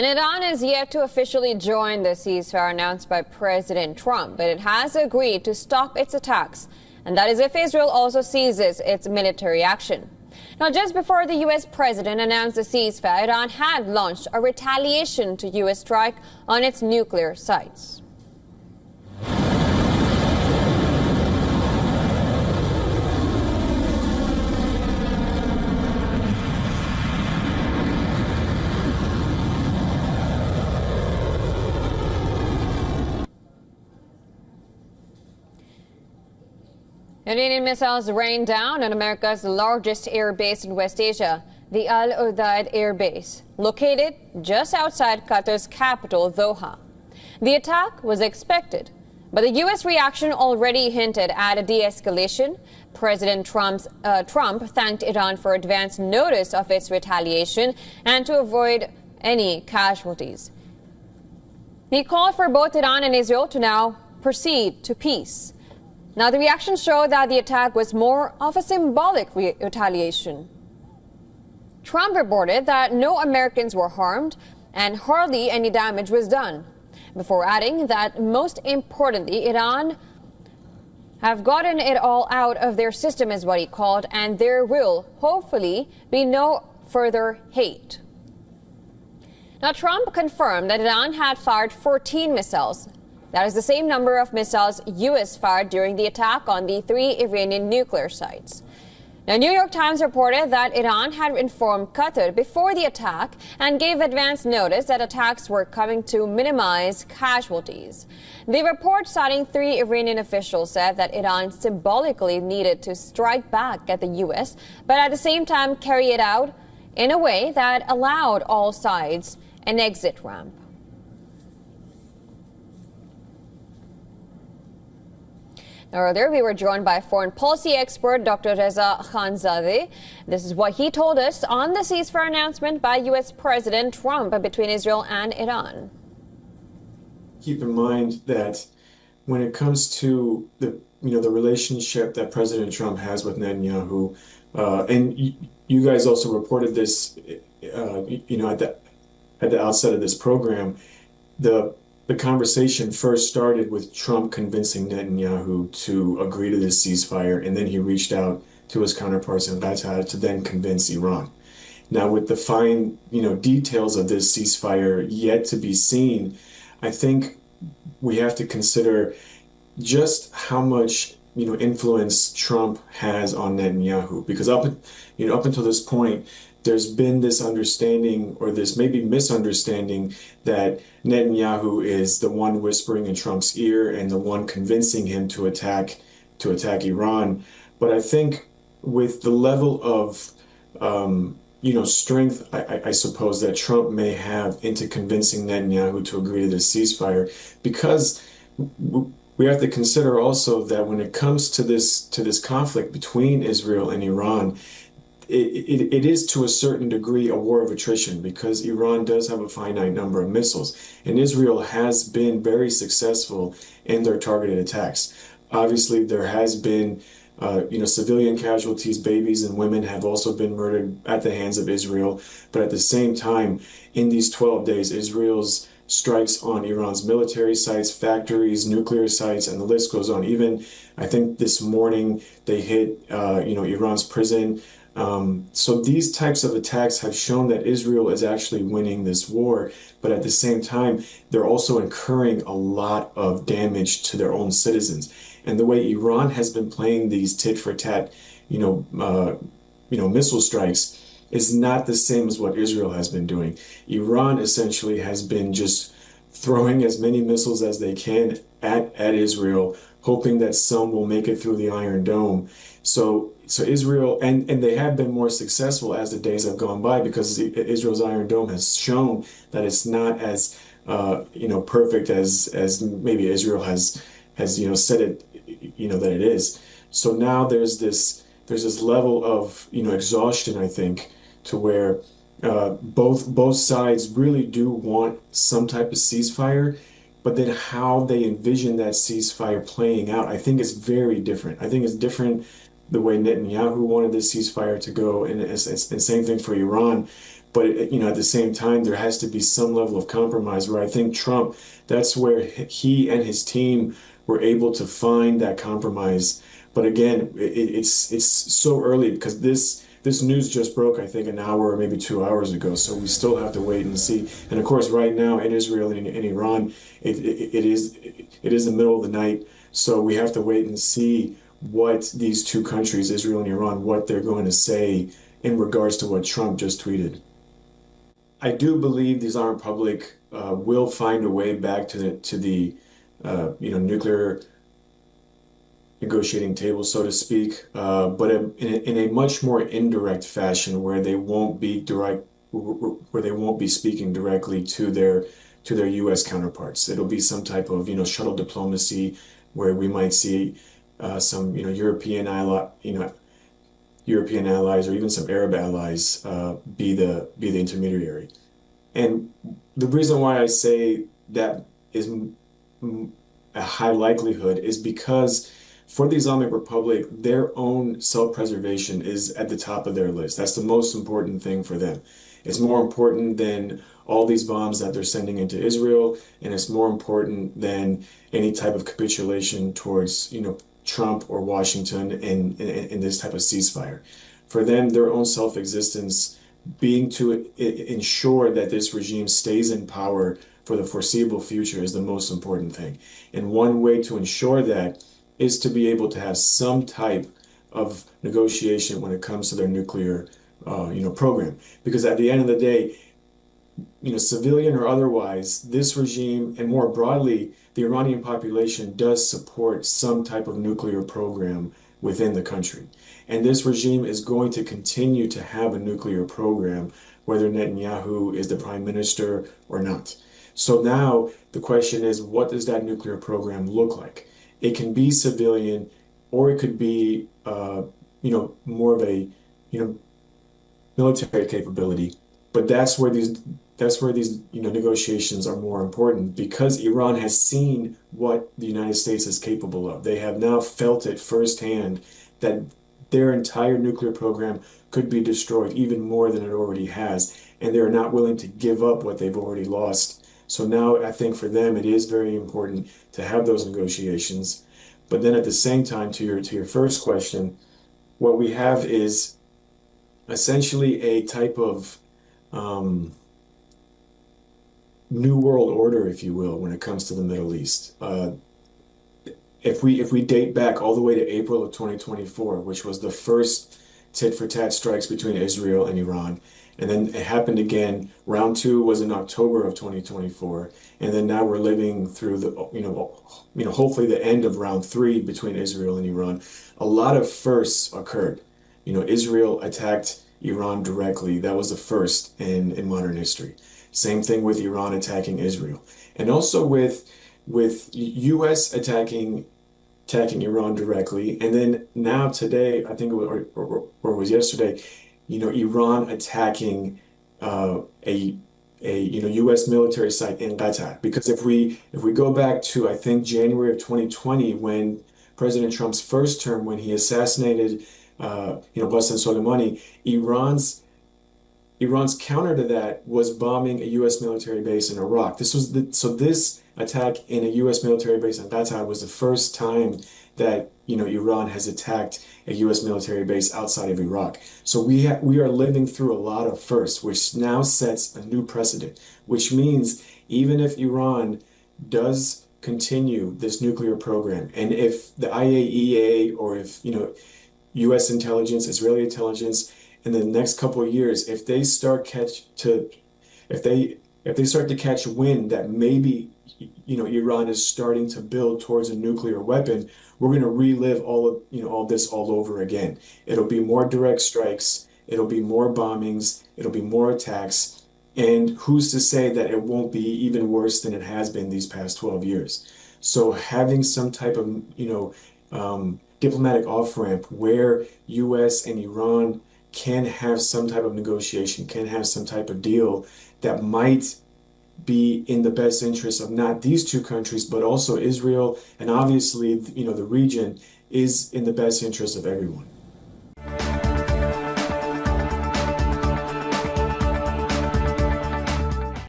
And Iran is yet to officially join the ceasefire announced by President Trump, but it has agreed to stop its attacks, and that is if Israel also ceases its military action. Now, just before the U.S. president announced the ceasefire, Iran had launched a retaliation to U.S. strike on its nuclear sites. Iranian missiles rained down on America's largest air base in West Asia, the Al Udeid Air Base, located just outside Qatar's capital, Doha. The attack was expected, but the U.S. reaction already hinted at a de-escalation. President Trump thanked Iran for advance notice of its retaliation and to avoid any casualties. He called for both Iran and Israel to now proceed to peace. Now, the reactions show that the attack was more of a symbolic retaliation. Trump reported that no Americans were harmed and hardly any damage was done, before adding that most importantly, Iran have gotten it all out of their system, is what he called, and there will hopefully be no further hate. Now, Trump confirmed that Iran had fired 14 missiles. That is the same number of missiles U.S. fired during the attack on the 3 Iranian nuclear sites. Now, New York Times reported that Iran had informed Qatar before the attack and gave advance notice that attacks were coming to minimize casualties. The report, citing 3 Iranian officials, said that Iran symbolically needed to strike back at the U.S., but at the same time carry it out in a way that allowed all sides an exit ramp. Earlier, we were joined by foreign policy expert Dr. Reza Khanzadeh. This is what he told us on the ceasefire announcement by U.S. President Trump between Israel and Iran. Keep in mind that when it comes to the relationship that President Trump has with Netanyahu, and you guys also reported this, at the outset of this program, the conversation first started with Trump convincing Netanyahu to agree to this ceasefire, and then he reached out to his counterparts in Qatar to then convince Iran. Now, with the fine, details of this ceasefire yet to be seen, I think we have to consider just how much, influence Trump has on Netanyahu, because up until this point, there's been this understanding, or this maybe misunderstanding, that Netanyahu is the one whispering in Trump's ear and the one convincing him to attack Iran. But I think with the level of strength, I suppose, that Trump may have into convincing Netanyahu to agree to this ceasefire, because we have to consider also that when it comes to this conflict between Israel and Iran, it is to a certain degree a war of attrition, because Iran does have a finite number of missiles, and Israel has been very successful in their targeted attacks. Obviously, there has been civilian casualties. Babies and women have also been murdered at the hands of Israel. But at the same time, in these 12 days, Israel's strikes on Iran's military sites, factories, nuclear sites, and the list goes on. Even, I think this morning, they hit Iran's prison. So these types of attacks have shown that Israel is actually winning this war, but at the same time, they're also incurring a lot of damage to their own citizens. And the way Iran has been playing these tit-for-tat, missile strikes is not the same as what Israel has been doing. Iran essentially has been just throwing as many missiles as they can at Israel, hoping that some will make it through the Iron Dome. So Israel, and they have been more successful as the days have gone by, because Israel's Iron Dome has shown that it's not as perfect as maybe Israel has said it that it is. So now there's this level of exhaustion, I think, to where both sides really do want some type of ceasefire, but then how they envision that ceasefire playing out, I think is very different. I think it's different the way Netanyahu wanted this ceasefire to go, and it's the same thing for Iran. But at the same time, there has to be some level of compromise where I think Trump, that's where he and his team were able to find that compromise. But again, it's so early because this news just broke, I think, an hour or maybe 2 hours ago. So we still have to wait and see. And of course, right now in Israel and in Iran, it is the middle of the night. So we have to wait and see what these two countries, Israel and Iran, what they're going to say in regards to what Trump just tweeted. I do believe the Islamic Republic will find a way back to the nuclear negotiating table, so to speak, but in a much more indirect fashion, where they won't be speaking directly to their U.S. counterparts. It'll be some type of shuttle diplomacy, where we might see some European allies or even some Arab allies be the intermediary. And the reason why I say that is a high likelihood is because for the Islamic Republic, their own self-preservation is at the top of their list. That's the most important thing for them. It's more important than all these bombs that they're sending into Israel, and it's more important than any type of capitulation towards, Trump or Washington in this type of ceasefire. For them, their own self-existence being to ensure that this regime stays in power for the foreseeable future is the most important thing. And one way to ensure that is to be able to have some type of negotiation when it comes to their nuclear, program. Because at the end of the day, civilian or otherwise, this regime, and more broadly, the Iranian population does support some type of nuclear program within the country. And this regime is going to continue to have a nuclear program, whether Netanyahu is the prime minister or not. So now the question is, what does that nuclear program look like? It can be civilian, or it could be, more of a, military capability. But that's where these negotiations are more important, because Iran has seen what the United States is capable of. They have now felt it firsthand that their entire nuclear program could be destroyed even more than it already has, and they're not willing to give up what they've already lost. So now I think for them it is very important to have those negotiations. But then at the same time, to your first question, what we have is essentially a type of new world order, if you will, when it comes to the Middle East. If we date back all the way to April of 2024, which was the first tit-for-tat strikes between Israel and Iran, and then it happened again. Round two was in October of 2024, and then now we're living through the hopefully the end of round three between Israel and Iran. A lot of firsts occurred. Israel attacked Iran directly. That was the first in modern history. Same thing with Iran attacking Israel, and also with U.S. attacking Iran directly, and then now today, I think it was, or it was yesterday, Iran attacking a U.S. military site in Qatar. Because if we go back to, I think, January of 2020, when President Trump's first term, when he assassinated Qasem Soleimani, Iran's counter to that was bombing a U.S. military base in Iraq. This attack in a U.S. military base in Qatar was the first time that Iran has attacked a U.S. military base outside of Iraq. So we are living through a lot of firsts, which now sets a new precedent. Which means even if Iran does continue this nuclear program, and if the IAEA or if U.S. intelligence, Israeli intelligence, in the next couple of years, if they start to catch wind that maybe Iran is starting to build towards a nuclear weapon, we're going to relive all this all over again. It'll be more direct strikes, it'll be more bombings, it'll be more attacks, and who's to say that it won't be even worse than it has been these past 12 years? So having some type of diplomatic off-ramp where U.S. and Iran can have some type of negotiation, can have some type of deal that might be in the best interest of not these two countries, but also Israel, and obviously, the region, is in the best interest of everyone.